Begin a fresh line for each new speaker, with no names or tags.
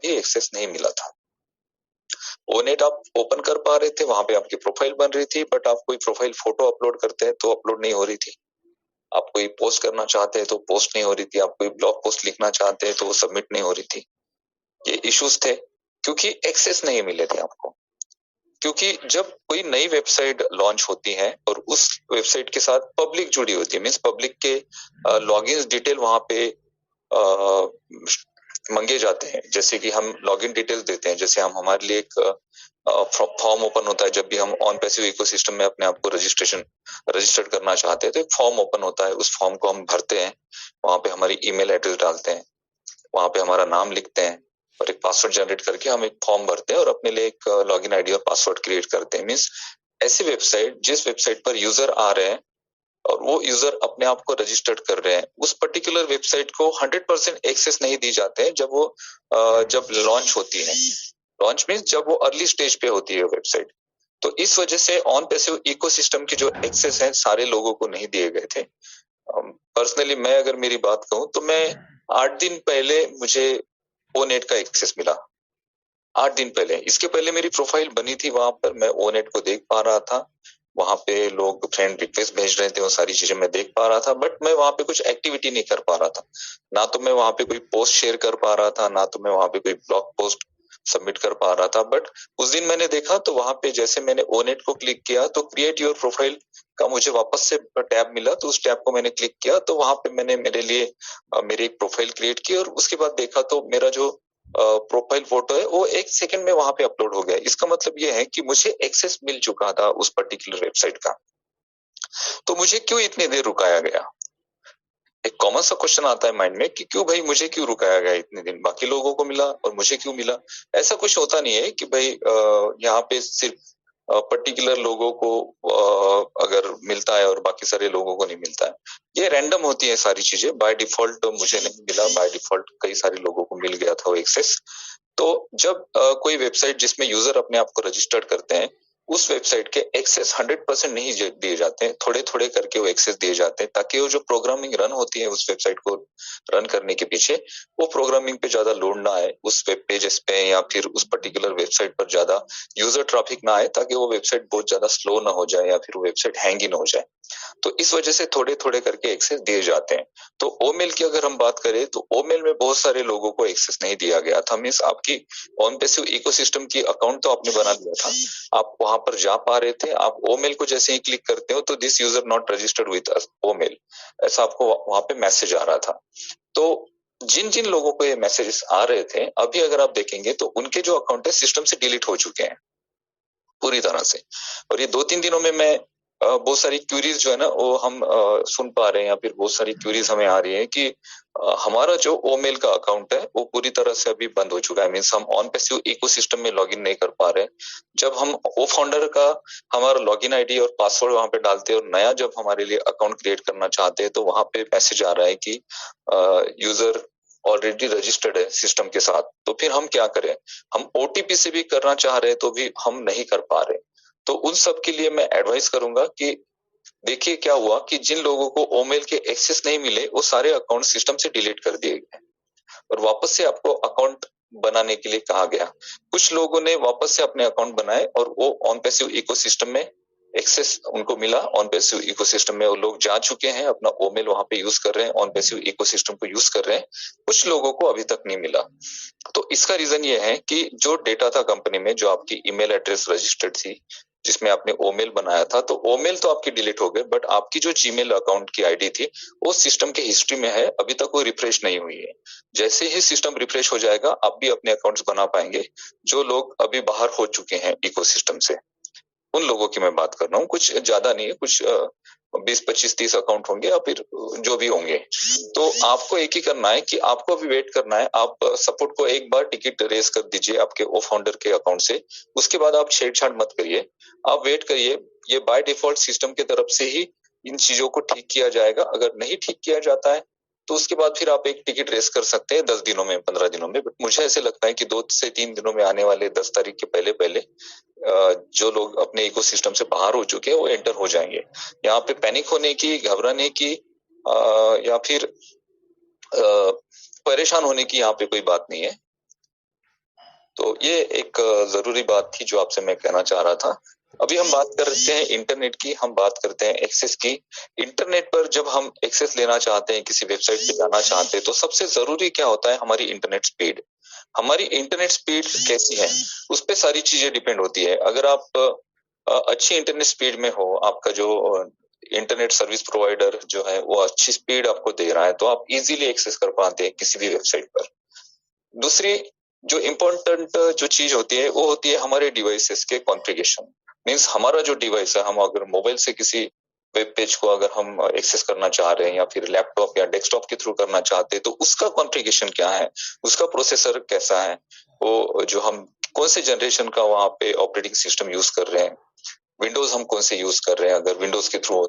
भी एक्सेस नहीं मिला था। ओनेट आप ओपन कर पा रहे थे, वहां पे आपकी प्रोफाइल बन रही थी, बट आप कोई प्रोफाइल फोटो अपलोड करते हैं तो अपलोड नहीं हो रही थी। आप कोई पोस्ट करना चाहते हैं तो पोस्ट नहीं हो रही थी। आप कोई ब्लॉग पोस्ट लिखना चाहते हैं तो वो सबमिट नहीं हो रही थी। ये इश्यूज थे क्योंकि एक्सेस नहीं मिले थे आपको। क्योंकि जब कोई नई वेबसाइट लॉन्च होती है और उस वेबसाइट के साथ पब्लिक जुड़ी होती है, मीन्स पब्लिक के लॉगिन डिटेल वहां पे मंगे जाते हैं। जैसे कि हम लॉगिन डिटेल्स देते हैं, जैसे हम हमारे लिए एक फॉर्म ओपन होता है जब भी हम ऑन पैसिव इकोसिस्टम में अपने आप को रजिस्टर्ड करना चाहते हैं, तो एक फॉर्म ओपन होता है। उस फॉर्म को हम भरते हैं, वहां पे हमारी ईमेल एड्रेस डालते हैं, वहां पे हमारा नाम लिखते हैं और एक पासवर्ड जनरेट करके हम एक फॉर्म भरते हैं और अपने लिए एक लॉगिन आईडी और पासवर्ड क्रिएट करते हैं। मीन्स ऐसी वेबसाइट जिस वेबसाइट पर यूजर आ रहे हैं और वो यूजर अपने आप को रजिस्टर्ड कर रहे हैं, उस पर्टिकुलर वेबसाइट को 100% एक्सेस नहीं दी जाते हैं जब लॉन्च होती है। लॉन्च मीन्स जब वो अर्ली स्टेज पे होती है वेबसाइट। तो इस वजह से ऑन पैसिव इकोसिस्टम के जो एक्सेस हैं सारे लोगों को नहीं दिए गए थे। पर्सनली मैं अगर मेरी बात कहूँ तो मैं 8 दिन पहले मुझे ओनेट का एक्सेस मिला। 8 दिन पहले। इसके पहले मेरी प्रोफाइल बनी थी, वहां पर मैं ओनेट को देख पा रहा था। वहां पे लोग फ्रेंड रिक्वेस्ट भेज रहे थे, वो सारी चीजें मैं देख पा रहा था, बट मैं वहां पे कुछ एक्टिविटी नहीं कर पा रहा था। ना तो मैं वहां पे कोई पोस्ट शेयर कर पा रहा था, ना तो मैं वहां पे कोई ब्लॉग पोस्ट सबमिट कर पा रहा था। बट उस दिन मैंने देखा तो वहां पे जैसे मैंने ओनेट को क्लिक किया तो क्रिएट योर प्रोफाइल का मुझे वापस से टैब मिला। तो उस टैब को मैंने क्लिक किया तो वहां पे मैंने मेरे लिए मेरी एक प्रोफाइल क्रिएट की और उसके बाद देखा तो मेरा जो प्रोफाइल फोटो है वो 1 सेकंड में वहां पे अपलोड हो गया। इसका मतलब ये है कि मुझे एक्सेस मिल चुका था उस पर्टिकुलर वेबसाइट का। तो मुझे क्यों इतनी देर रुकाया गया? एक कॉमन सा क्वेश्चन आता है माइंड में कि क्यों भाई मुझे क्यों रुकाया गया इतने दिन? बाकी लोगों को मिला और मुझे क्यों मिला? ऐसा कुछ होता नहीं है कि भाई यहाँ पे सिर्फ पर्टिकुलर लोगों को अगर मिलता है और बाकी सारे लोगों को नहीं मिलता है। ये रैंडम होती है सारी चीजें। बाय डिफॉल्ट मुझे नहीं मिला, बाय डिफॉल्ट कई सारे लोगों को मिल गया था वो एक्सेस। तो जब कोई वेबसाइट जिसमें यूजर अपने आप को रजिस्टर्ड करते हैं, उस वेबसाइट के एक्सेस 100% नहीं दिए जाते हैं, थोड़े थोड़े करके वो एक्सेस दिए जाते हैं ताकि वो जो प्रोग्रामिंग रन होती है उस वेबसाइट को रन करने के पीछे, वो प्रोग्रामिंग पे ज्यादा लोड ना आए उस वेब पेजेस पे या फिर उस पर्टिकुलर वेबसाइट पर ज्यादा यूजर ट्रैफिक ना आए, ताकि वो वेबसाइट बहुत ज्यादा स्लो ना हो जाए या फिर वो वेबसाइट हैंग ही ना हो जाए। तो इस वजह से थोड़े थोड़े करके एक्सेस दिए जाते हैं। तो ओमेल की अगर हम बात करें तो ओमेल में बहुत सारे लोगों को एक्सेस नहीं दिया गया था। मीन्स आपकी ऑन पैसिव इकोसिस्टम की अकाउंट तो आपने बना लिया था, आप वहां पर जा पा रहे थे। आप ओमेल को जैसे ही क्लिक करते हो तो this user not registered with ओमेल, ऐसा आपको वहां पे मैसेज आ रहा था। तो जिन जिन लोगों को ये मैसेजेस आ रहे थे, अभी अगर आप देखेंगे तो उनके जो अकाउंट है सिस्टम से डिलीट हो चुके हैं पूरी तरह से। और ये 2-3 दिनों में मैं बहुत सारी क्यूरीज जो है ना वो हम सुन पा रहे हैं, या फिर बहुत सारी क्यूरीज हमें आ रही है कि हमारा जो ओमेल का अकाउंट है वो पूरी तरह से अभी बंद हो चुका है। मीन्स हम ऑन पैसिव इकोसिस्टम में लॉगिन नहीं कर पा रहे। जब हम ओ फाउंडर का हमारा लॉगिन आईडी और पासवर्ड वहां पे डालते हैं और नया जब हमारे लिए अकाउंट क्रिएट करना चाहते हैं तो वहां पे मैसेज आ रहा है कि यूजर ऑलरेडी रजिस्टर्ड है सिस्टम के साथ। तो फिर हम क्या करें? हम ओटीपी से भी करना चाह रहे हैं तो भी हम नहीं कर पा रहे। तो उन सब के लिए मैं एडवाइस करूंगा कि देखिए क्या हुआ कि जिन लोगों को ओमेल के एक्सेस नहीं मिले वो सारे अकाउंट सिस्टम से डिलीट कर दिए गए और वापस से आपको अकाउंट बनाने के लिए कहा गया। कुछ लोगों ने वापस से अपने अकाउंट बनाए और वो ऑन पैसिव इकोसिस्टम में एक्सेस उनको मिला। ऑन पैसिव इकोसिस्टम में वो लोग जा चुके हैं, अपना ओमेल वहां पे यूज कर रहे हैं, ऑन पैसिव इकोसिस्टम को यूज कर रहे हैं। कुछ लोगों को अभी तक नहीं मिला। तो इसका रीजन ये है कि जो डेटा था कंपनी में, जो आपकी ईमेल एड्रेस रजिस्टर्ड थी जिसमें आपने ओमेल बनाया था, तो ओमेल तो आपकी डिलीट हो गए, बट आपकी जो जीमेल अकाउंट की आईडी थी वो सिस्टम के हिस्ट्री में है, अभी तक वो रिफ्रेश नहीं हुई है। जैसे ही सिस्टम रिफ्रेश हो जाएगा आप भी अपने अकाउंट्स बना पाएंगे। जो लोग अभी बाहर हो चुके हैं इकोसिस्टम से, उन लोगों की मैं बात कर रहा हूँ। कुछ ज्यादा नहीं है, कुछ 20-25-30 अकाउंट होंगे या फिर जो भी होंगे। तो आपको एक ही करना है कि आपको अभी वेट करना है। आप सपोर्ट को एक बार टिकट रेस कर दीजिए आपके ओ फाउंडर के अकाउंट से, उसके बाद आप छेड़छाड़ मत करिए, आप वेट करिए। ये बाय डिफॉल्ट सिस्टम की तरफ से ही इन चीजों को ठीक किया जाएगा। अगर नहीं ठीक किया जाता है तो उसके बाद फिर आप एक टिकट रेस कर सकते हैं 10 दिनों में, 15 दिनों में। बट मुझे ऐसे लगता है कि 2 से 3 दिनों में आने वाले 10 तारीख के पहले पहले जो लोग अपने इकोसिस्टम से बाहर हो चुके हैं वो एंटर हो जाएंगे। यहाँ पे पैनिक होने की, घबराने की या फिर परेशान होने की यहाँ पे कोई बात नहीं है। तो ये एक ज़रूरी बात थी जो आपसे मैं कहना चाह रहा था। अभी हम बात करते हैं इंटरनेट की, हम बात करते हैं एक्सेस की। इंटरनेट पर जब हम एक्सेस लेना चाहते हैं, किसी वेबसाइट पे जाना चाहते हैं, तो सबसे ज़रूरी क्या होता है? हमारी इंटरनेट स्पीड। हमारी इंटरनेट स्पीड कैसी है? उस पे सारी चीज़ें डिपेंड होती है। अगर आप अच्छी इंटरनेट स्पीड में हो, आपका जो इंटरनेट सर्विस प्रोवाइडर जो है, वो अच्छी स्पीड आपको दे रहा है, तो आप इज़िली एक्सेस कर पाते हैं किसी भी वेबसाइट पर। दूसरी जो इम्पोर्टेंट जो चीज़ होती है, वो होती है हमारे डिवाइसेस के कॉन्फ़िगरेशन। मीन्स हमारा जो डिवाइस है, हम अगर मोबाइल से किसी वेब पेज को अगर हम एक्सेस करना चाह रहे हैं या फिर लैपटॉप या डेस्कटॉप के थ्रू करना चाहते हैं, तो उसका कॉन्फ़िगरेशन क्या है? उसका प्रोसेसर कैसा है? वो जो हम कौन से जनरेशन का वहाँ पे ऑपरेटिंग सिस्टम यूज़ कर रहे हैं? विंडोज़ हम कौन से यूज़ कर रहे हैं? अगर विंडोज़ के थ्रू